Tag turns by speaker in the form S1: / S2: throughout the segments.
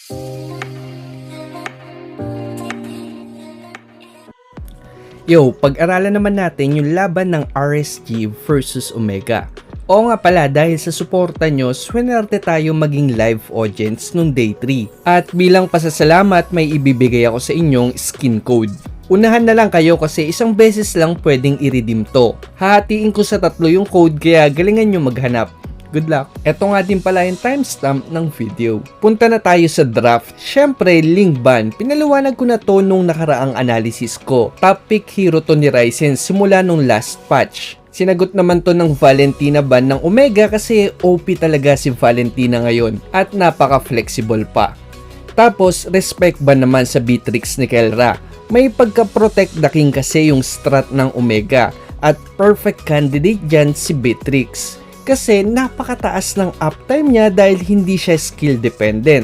S1: Yo, pag-aralan naman natin yung laban ng RSG versus Omega. Oo nga pala, dahil sa suporta nyo, swinerte tayo maging live audience nung day 3. At bilang pasasalamat, may ibibigay ako sa inyong skin code. Unahan na lang kayo kasi isang beses lang pwedeng i-redeem to. Hahatiin ko sa 3 yung code kaya galingan nyo maghanap. Good luck! Eto nga din pala yung timestamp ng video. Punta na tayo sa draft. Syempre, link ban. Pinaliwanag ko na to nung nakaraang analysis ko. Top pick hero to ni Ryzen simula nung last patch. Sinagot naman to ng Valentina ban ng Omega kasi OP talaga si Valentina ngayon at napaka-flexible pa. Tapos, respect ban naman sa Beatrix ni Kelra. May pagka-protect the king kasi yung strat ng Omega at perfect candidate dyan si Beatrix. Kasi napakataas ng uptime niya dahil hindi siya skill dependent.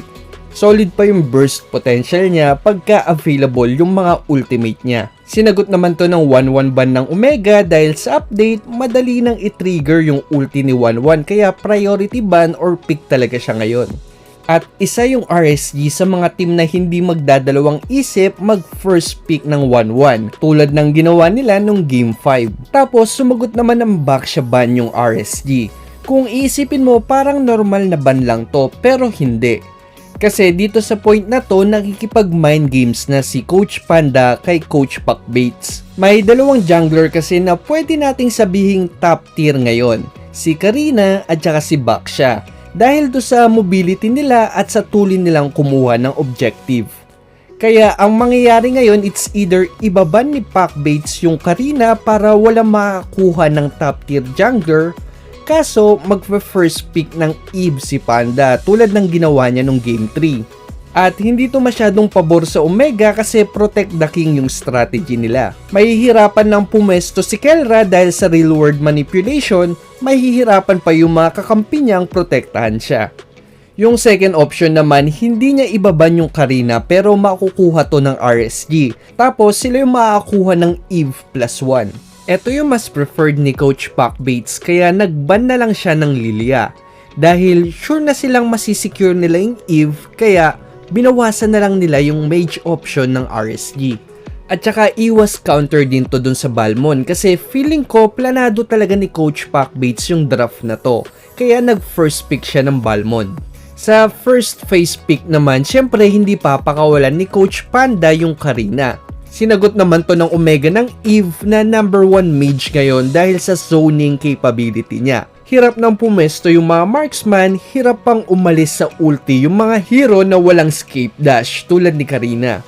S1: Solid pa yung burst potential niya pagka available yung mga ultimate niya. Sinagot naman to ng 1-1 ban ng Omega dahil sa update, madali nang i-trigger yung ulti ni 1-1 kaya priority ban or pick talaga siya ngayon. At isa yung RSG sa mga team na hindi magdadalawang isip mag first pick ng 1-1 tulad ng ginawa nila nung Game 5. Tapos sumagot naman ng Baksha ban yung RSG. Kung iisipin mo parang normal na ban lang to pero hindi. Kasi dito sa point na to nakikipag mind games na si Coach Panda kay Coach Pakbaits. May dalawang jungler kasi na pwede nating sabihing top tier ngayon. Si Karina at saka si Baksha. Dahil do sa mobility nila at sa tulin nilang kumuha ng objective. Kaya ang mangyayari ngayon it's either ibaban ni Pakbaits yung Karina para wala makakuha ng top tier jungler. Kaso magfe-first pick ng Eve si Panda tulad ng ginawa niya nung Game 3. At hindi to masyadong pabor sa Omega kasi protect the king yung strategy nila. Mahihirapan ng pumesto si Kelra dahil sa real world manipulation, mahihirapan pa yung mga kakampi niyang protektahan siya. Yung second option naman, hindi niya ibaban yung Karina pero makukuha to ng RSG. Tapos sila yung makakuha ng Eve +1. Ito yung mas preferred ni Coach Pakbaits kaya nagban na lang siya ng Lilia. Dahil sure na silang masisecure nila yung Eve kaya binawasan na lang nila yung mage option ng RSG. At saka iwas counter din to dun sa Balmon kasi feeling ko planado talaga ni Coach Pakbaits yung draft na to. Kaya nag first pick siya ng Balmon. Sa first phase pick naman, syempre hindi papakawalan ni Coach Panda yung Karina. Sinagot naman to ng Omega ng Eve na number 1 mage ngayon dahil sa zoning capability niya. Hirap ng pumesto yung mga marksman, hirap pang umalis sa ulti yung mga hero na walang escape dash tulad ni Karina.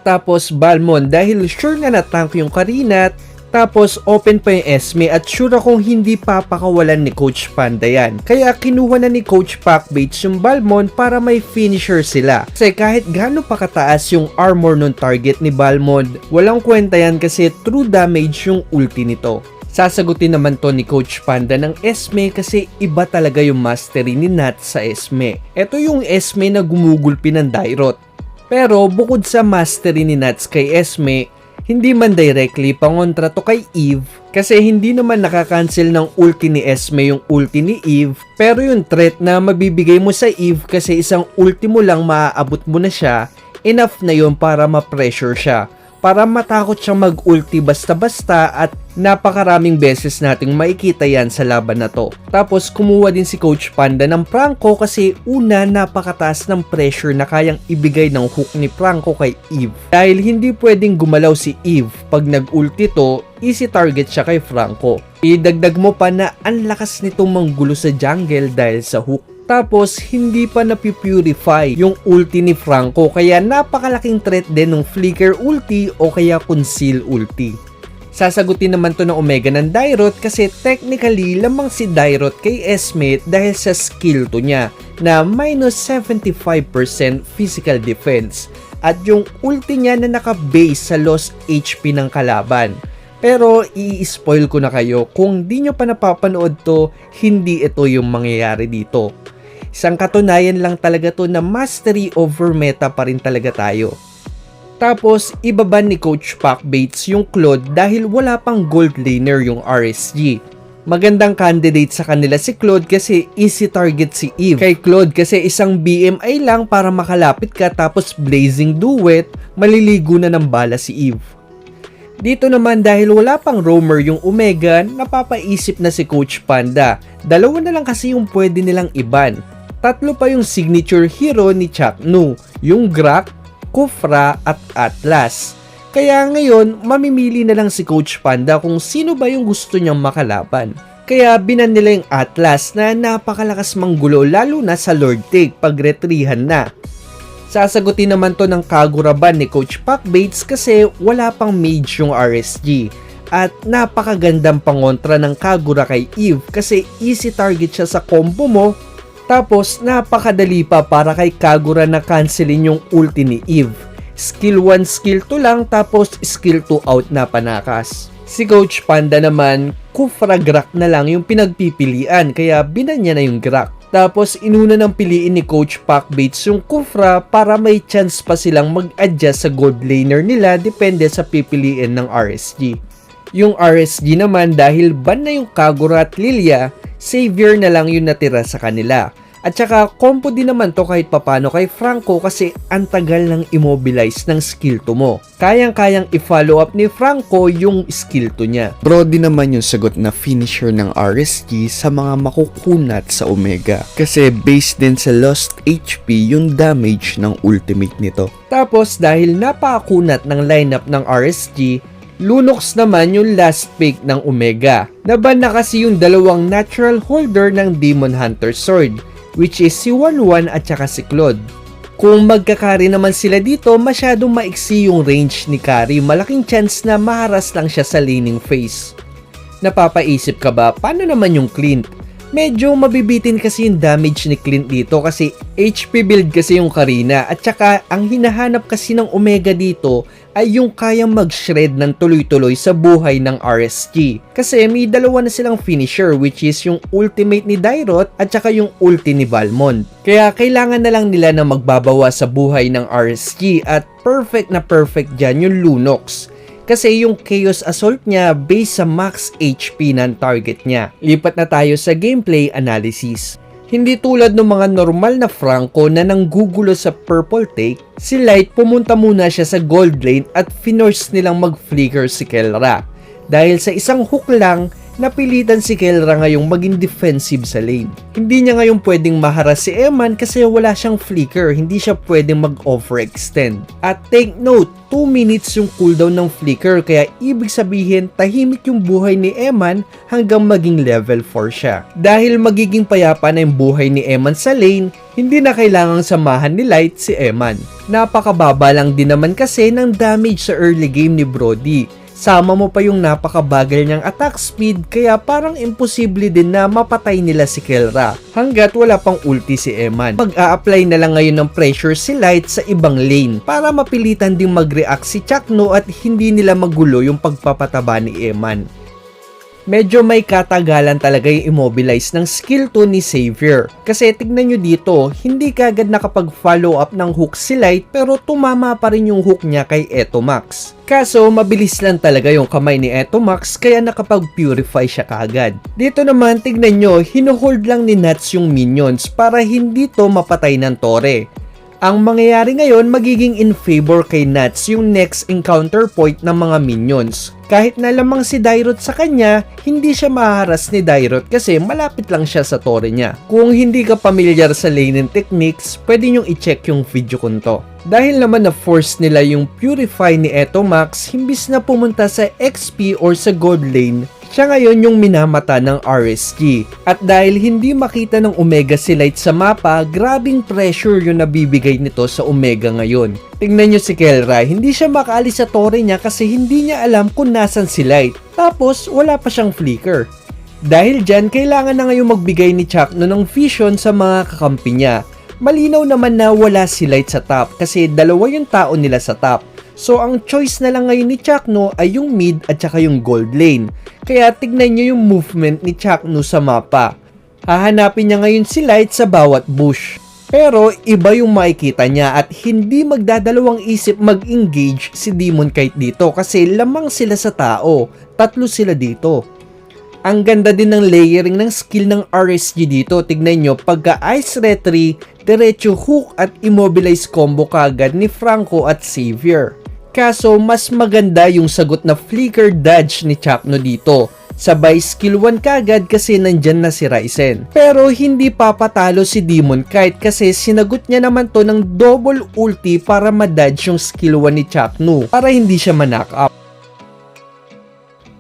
S1: Tapos Balmon dahil sure na natank yung Karina, tapos open pa yung Esme at sure akong hindi papakawalan ni Coach Panda yan. Kaya kinuha na ni Coach Pakbaits yung Balmon para may finisher sila. Kasi kahit gaano pa kataas yung armor ng target ni Balmon, walang kwenta yan kasi true damage yung ulti nito. Sasagutin naman to ni Coach Panda ng Esme kasi iba talaga yung mastery ni Nat sa Esme. Ito yung Esme na gumugulpi ng Dairot. Pero bukod sa mastery ni Nats kay Esme, hindi man directly pangontra to kay Eve kasi hindi naman nakakancel ng ulti ni Esme yung ulti ni Eve pero yung threat na mabibigay mo sa Eve kasi isang ulti mo lang maaabot mo na siya, enough na yun para ma-pressure siya. Para matakot siyang mag-ulti basta-basta at napakaraming beses nating makikita yan sa laban na to. Tapos kumuha din si Coach Panda ng Franco kasi una napakataas ng pressure na kayang ibigay ng hook ni Franco kay Eve. Dahil hindi pwedeng gumalaw si Eve pag nag-ulti to, easy target siya kay Franco. Idagdag mo pa na ang lakas nitong manggulo sa jungle dahil sa hook. Tapos hindi pa napipurify yung ulti ni Franco kaya napakalaking threat din ng flicker ulti o kaya conceal ulti. Sasagutin naman to ng Omega ng Dairot kasi technically lamang si Dairot kay Esme dahil sa skill to niya na minus 75% physical defense at yung ulti niya na naka-base sa lost HP ng kalaban. Pero i-spoil ko na kayo kung di nyo pa napapanood to, hindi ito yung mangyayari dito. Isang katunayan lang talaga to na mastery over meta pa rin talaga tayo. Tapos, ibaban ni Coach Pakbaits yung Claude dahil wala pang gold laner yung RSG. Magandang candidate sa kanila si Claude kasi easy target si Eve. Kay Claude kasi isang BMI lang para makalapit ka, tapos blazing duet, maliligo na ng bala si Eve. Dito naman dahil wala pang roamer yung Omega, napapaisip na si Coach Panda. Dalawa na lang kasi yung pwede nilang iban. Tatlo pa yung signature hero ni Chuck Nu, yung Grak, Kufra at Atlas. Kaya ngayon, mamimili na lang si Coach Panda kung sino ba yung gusto niyang makalaban. Kaya binan nila yung Atlas na napakalakas manggulo lalo na sa Lord Take pag retrihan na. Sasagutin naman to ng Kagura ban ni Coach Pac Bates kasi wala pang mage yung RSG. At napakagandang pangontra ng Kagura kay Eve kasi easy target siya sa combo mo. Tapos napakadali pa para kay Kagura na cancelin yung ulti ni Eve. Skill 1, skill 2 lang, tapos skill 2 out na panakas. Si Coach Panda naman, Kufra Grak na lang yung pinagpipilian kaya binan niya na yung Grak. Tapos inuna ng piliin ni Coach Pac Bates yung Kufra para may chance pa silang mag-adjust sa gold laner nila depende sa pipiliin ng RSG. Yung RSG naman dahil ban na yung Kagura at Lilia, Savior na lang yung natira sa kanila. At saka combo din naman to kahit papano kay Franco kasi ang tagal nang immobilize ng skill 2 mo. Kayang-kayang i-follow up ni Franco yung skill 2 niya.
S2: Brody naman yung sagot na finisher ng RSG sa mga makukunat sa Omega. Kasi based din sa lost HP yung damage ng ultimate nito.
S1: Tapos dahil napakakunat ng lineup ng RSG, Lunox naman yung last pick ng Omega. Naban na kasi yung dalawang natural holder ng Demon Hunter Sword, which is si Wanwan at saka si Claude. Kung magkakari naman sila dito, masyadong maiksi yung range ni Kari. Malaking chance na maharas lang siya sa laning phase. Napapaisip ka ba, paano naman yung Clint? Medyo mabibitin kasi yung damage ni Clint dito kasi HP build kasi yung Karina at saka ang hinahanap kasi ng Omega dito ay yung kayang mag-shred ng tuloy-tuloy sa buhay ng RSG. Kasi may dalawa na silang finisher which is yung ultimate ni Dairot at saka yung ulti ni Valmond. Kaya kailangan na lang nila na magbabawa sa buhay ng RSG at perfect na perfect dyan yung Lunox. Kasi yung Chaos Assault niya based sa max HP ng target niya. Lipat na tayo sa gameplay analysis. Hindi tulad ng mga normal na Franco na nanggugulo sa purple take, si Light pumunta muna siya sa gold lane at finorce nilang mag-flicker si Kelra. Dahil sa isang hook lang, napilitan si Kelra ngayong maging defensive sa lane. Hindi niya ngayon pwedeng maharas si Eman kasi wala siyang flicker, hindi siya pwedeng mag-overextend. At take note, 2 minutes yung cooldown ng flicker kaya ibig sabihin tahimik yung buhay ni Eman hanggang maging level 4 siya. Dahil magiging payapa na yung buhay ni Eman sa lane, hindi na kailangang samahan ni Light si Eman. Napakababa lang din naman kasi ng damage sa early game ni Brody. Sama mo pa yung napakabagal niyang attack speed kaya parang imposible din na mapatay nila si Kelra hanggat wala pang ulti si Eman. Mag-a-apply na lang ngayon ng pressure si Light sa ibang lane para mapilitan ding mag-react si Chakno at hindi nila magulo yung pagpapataba ni Eman. Medyo may katagalan talaga yung immobilize ng skill 2 ni Savior. Kasi tignan nyo dito, hindi kagad nakapag-follow up ng hook si Light pero tumama pa rin yung hook niya kay Etomax. Kaso mabilis lang talaga yung kamay ni Etomax kaya nakapag-purify siya kagad. Dito naman tignan nyo, hinuhold lang ni Nuts yung minions para hindi to mapatay ng Tore. Ang mangyayari ngayon, magiging in favor kay Nuts yung next encounter point ng mga minions. Kahit na lamang si Dairot sa kanya, hindi siya maharas ni Dairot kasi malapit lang siya sa Tore niya. Kung hindi ka pamilyar sa laning techniques, pwede nyong i-check yung video ko to. Dahil naman na force nila yung Purify ni Etomax, himbis na pumunta sa XP or sa gold lane, siya ngayon yung minamata ng RSG. At dahil hindi makita ng Omega si Light sa mapa, grabing pressure yung nabibigay nito sa Omega ngayon. Tingnan nyo si Kelra, hindi siya makaalis sa Tore niya kasi hindi niya alam kung nasan si Light. Tapos wala pa siyang flicker. Dahil dyan, kailangan na ngayon magbigay ni Chakno ng vision sa mga kakampi niya. Malinaw naman na wala si Light sa top kasi dalawa yung tao nila sa top. So ang choice na lang ngayon ni Chakno ay yung mid at saka yung gold lane. Kaya tignan nyo yung movement ni Chakno sa mapa. Hahanapin niya ngayon si Light sa bawat bush. Pero iba yung makikita niya at hindi magdadalawang isip mag-engage si Demon Kite dito kasi lamang sila sa tao. 3 sila dito. Ang ganda din ng layering ng skill ng RSG dito. Tignan nyo, pagka Ice Retry, diretso hook at immobilize combo kagad ni Franco at Xavier. Kaso, mas maganda yung sagot na flicker dodge ni Chakno dito. Sabay skill 1 kagad kasi nandyan na si Ryzen. Pero hindi papatalo si Demon Kite kasi sinagot niya naman to ng double ulti para ma-dodge yung skill 1 ni Chakno para hindi siya ma-knock up.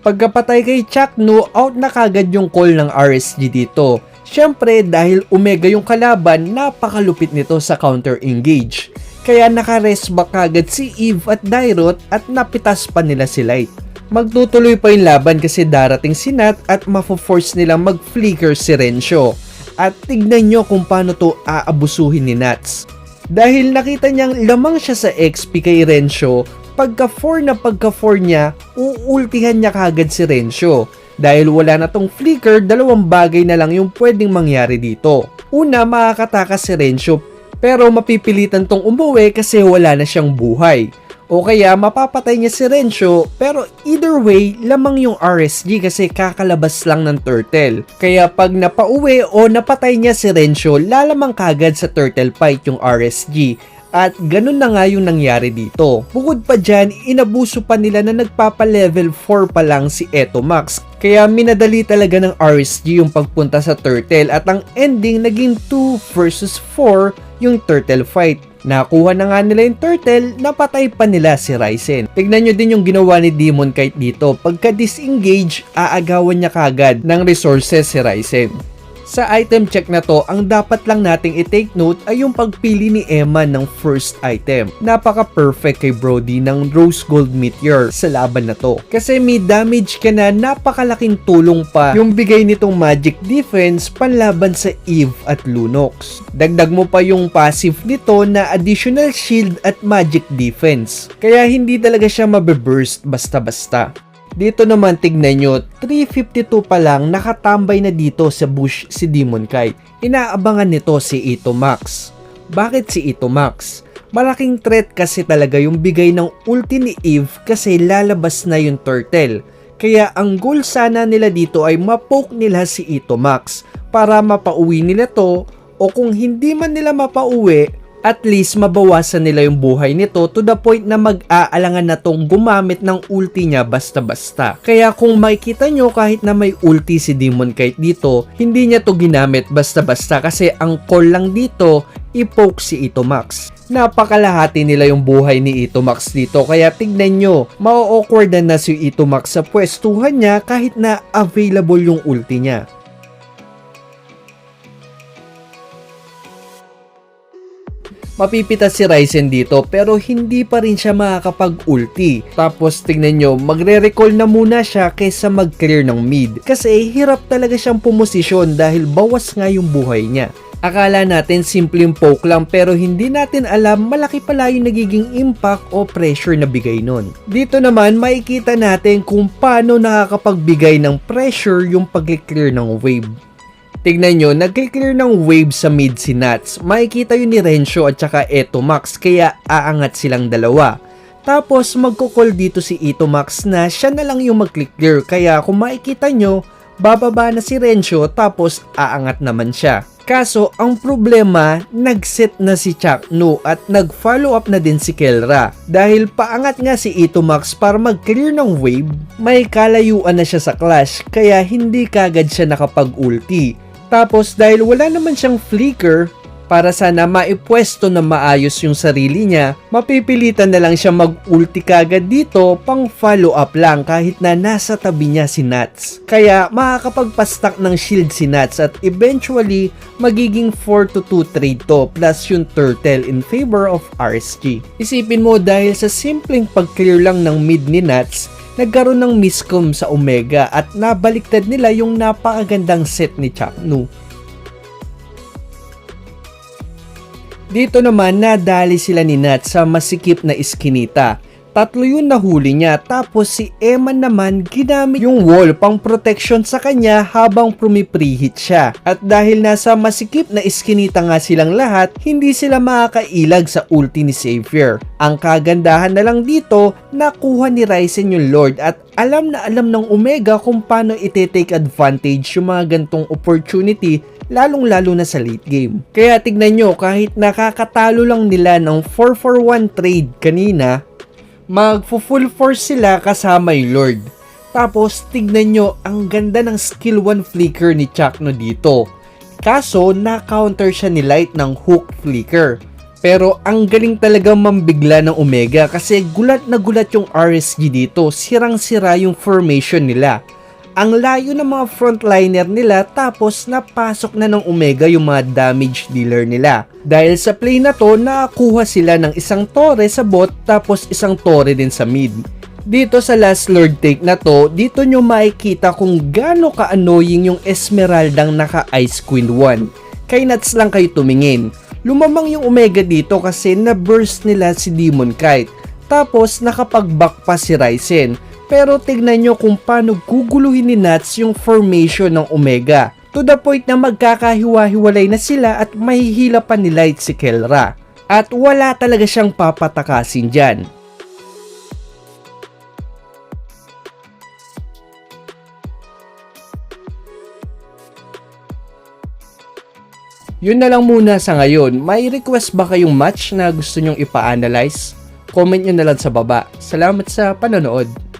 S1: Pagkapatay kay Chakno, out na kagad yung call ng RSG dito. Syempre dahil Omega yung kalaban, napakalupit nito sa counter engage. Kaya naka-rest back kagad si Eve at Dairot at napitas pa nila si Light. Magtutuloy pa yung laban kasi darating si Nat at mafo-force nilang mag-flicker si Rencio. At tignan nyo kung paano to aabusuhin ni Nats. Dahil nakita niyang lamang siya sa XP kay Rencio, pagka 4 niya, uultihan niya kagad si Rencio. Dahil wala na tong flicker, dalawang bagay na lang yung pwedeng mangyari dito. Una, makakatakas si Rencio, pero mapipilitan tong umuwi kasi wala na siyang buhay. O kaya mapapatay niya si Rencio, pero either way, lamang yung RSG kasi kakalabas lang ng turtle. Kaya pag napauwi o napatay niya si Rencio, lalamang kagad sa turtle fight yung RSG. At ganun na nga yung nangyari dito. Bukod pa dyan, inabuso pa nila na nagpapa-level 4 pa lang si Etomax. Kaya minadali talaga ng RSG yung pagpunta sa turtle at ang ending naging 2 versus 4 yung turtle fight. Nakuha na nga nila yung turtle, napatay pa nila si Ryzen. Tignan nyo din yung ginawa ni Demon Kite dito. Pagka disengage, aagawan niya kagad ng resources si Ryzen. Sa item check na to, ang dapat lang nating i-take note ay yung pagpili ni Emma ng first item. Napaka-perfect kay Brody ng Rose Gold Meteor sa laban na to. Kasi may damage ka na, napakalaking tulong pa yung bigay nitong magic defense panlaban sa Eve at Lunox. Dagdag mo pa yung passive nito na additional shield at magic defense. Kaya hindi talaga siya mabe-burst basta-basta. Dito naman tignan nyo, 352 pa lang nakatambay na dito sa bush si Demon Kite. Inaabangan nito si Etomax. Bakit si Etomax? Malaking threat kasi talaga yung bigay ng ulti ni Eve kasi lalabas na yung turtle. Kaya ang goal sana nila dito ay mapoke nila si Etomax para mapauwi nila to, o kung hindi man nila mapauwi, at least mabawasan nila yung buhay nito to the point na mag-aalangan na tong gumamit ng ulti niya basta-basta. Kaya kung makikita nyo kahit na may ulti si Demon Kite dito, hindi niya to ginamit basta-basta kasi ang call lang dito, i-poke si Etomax. Napakalahati nila yung buhay ni Etomax dito kaya tignan nyo, ma-awkward na si Etomax sa pwestuhan niya kahit na available yung ulti niya. Mapipitas si Ryzen dito pero hindi pa rin siya makakapag-ulti. Tapos tingnan nyo, magre-recall na muna siya kaysa mag-clear ng mid. Kasi hirap talaga siyang pumosisyon dahil bawas nga yung buhay niya. Akala natin simpleng poke lang pero hindi natin alam malaki pala yung nagiging impact o pressure na bigay nun. Dito naman makikita natin kung paano nakakapagbigay ng pressure yung pag-clear ng wave. Tignan nyo, nag-clear ng wave sa mid si Nats. Makikita yun ni Rencio at saka Etomax kaya aangat silang dalawa. Tapos magko-call dito si Etomax na siya na lang yung mag-clear kaya kung makikita nyo, bababa na si Rencio tapos aangat naman siya. Kaso ang problema, nag-set na si Chakno at nag-follow up na din si Kelra. Dahil paangat nga si Etomax para mag-clear ng wave, may kalayuan na siya sa clash kaya hindi kagad siya nakapag-ulti. Tapos dahil wala naman siyang flicker, para sana maipwesto na maayos yung sarili niya, mapipilitan na lang siya mag-ulti kagad dito pang follow up lang kahit na nasa tabi niya si Nats. Kaya makakapagpastack ng shield si Nats at eventually magiging 4-2 trade to plus yung turtle in favor of RSG. Isipin mo dahil sa simpleng pag-clear lang ng mid ni Nats, nagkaroon ng miscom sa Omega at nabaliktad nila yung napakagandang set ni Chakno. Dito naman nadali sila ni Nat sa masikip na iskinita. Tatlo yung nahuli niya, tapos si Eman naman ginamit yung wall pang protection sa kanya habang pumipreheat siya. At dahil nasa masikip na iskinita nga silang lahat, hindi sila makakailag sa ulti ni Xavier. Ang kagandahan na lang dito, nakuha ni Ryzen yung Lord at alam na alam ng Omega kung paano ite-take advantage yung mga gantong opportunity, lalong-lalo na sa late game. Kaya tignan nyo, kahit nakakatalo lang nila ng 4-for-1 trade kanina, magfo-full force sila kasama yung Lord. Tapos tignan nyo, ang ganda ng skill 1 flicker ni Chakno dito. Kaso na-counter siya ni Light ng hook flicker. Pero ang galing talaga mambigla ng Omega kasi gulat na gulat yung RSG dito, sirang-sira yung formation nila. Ang layo ng mga frontliner nila tapos napasok na ng Omega yung mga damage dealer nila. Dahil sa play na to, nakakuha sila ng isang tore sa bot tapos isang tore din sa mid. Dito sa last Lord take na to, dito nyo makikita kung gaano ka-annoying yung Esmeraldang naka Ice Queen 1. Kay nuts lang kayo tumingin. Lumamang yung Omega dito kasi na-burst nila si Demon Kite. Tapos nakapag-back pa si Ryzen. Pero tignan nyo kung paano guguluhin ni Nuts yung formation ng Omega. To the point na magkakahiwa-hiwalay na sila at mahihila pa ni Light si Kelra. At wala talaga siyang papatakasin dyan. Yun na lang muna sa ngayon. May request ba kayong match na gusto nyong ipa-analyze? Comment nyo na lang sa baba. Salamat sa panonood.